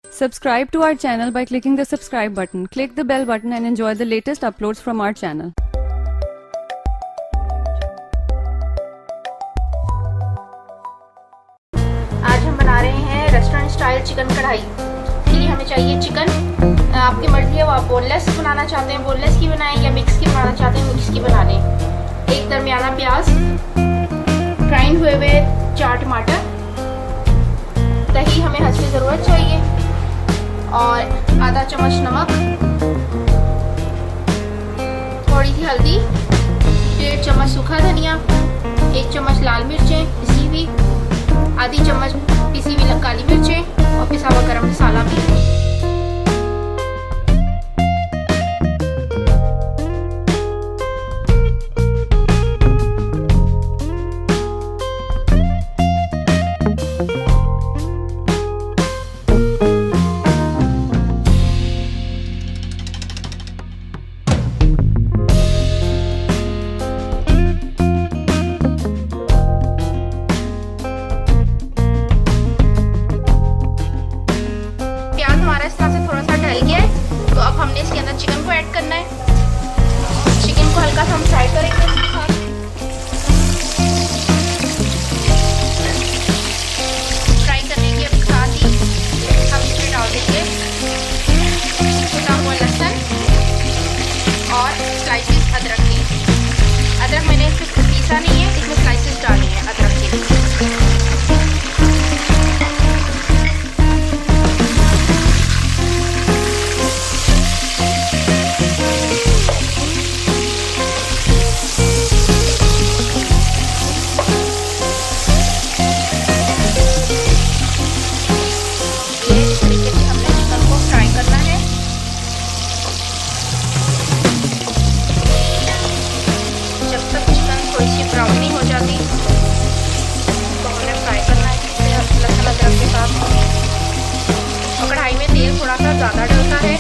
Subscribe to our channel by clicking the subscribe button. Click the bell button and enjoy the latest uploads from our channel. आज हम बना रहे हैं restaurant style chicken कढ़ाई। के लिए हमें चाहिए चिकन। आपकी मर्जी है वो आप बोनलेस बनाना चाहते हैं बोनलेस की बनाएं या मिक्स की बनाना चाहते हैं मिक्स की बना लें। एक दरमियाना प्याज, ग्राइंड हुए 4 टमाटर, दही हमें हंसने ज़रूरत चाहिए और आधा चम्मच नमक, थोड़ी सी हल्दी, 1.5 चम्मच सूखा धनिया, 1 चम्मच लाल मिर्चें पिसी हुई, आधी चम्मच पिसी हुई काली मिर्चें और पिसा हुआ गरम मसाला भी। हमारा इस तरह से थोड़ा सा ढल गया है तो अब हमने इसके अंदर चिकन को ऐड करना है। चिकन को हल्का सा हम फ्राई करेंगे। फ्राई करने के साथ ही हम इसमें डाल देंगे कुटा हुआ लहसुन और स्लाइसेस अदरक के। अदरक मैंने इसमें पीसा नहीं है, इसमें स्लाइसेस डालनी है अदरक के। ब्राउन नहीं हो जाती तो हमने फ्राई करना है लहसुन अदरक के साथ। और कढ़ाई में तेल थोड़ा सा ज़्यादा डलता है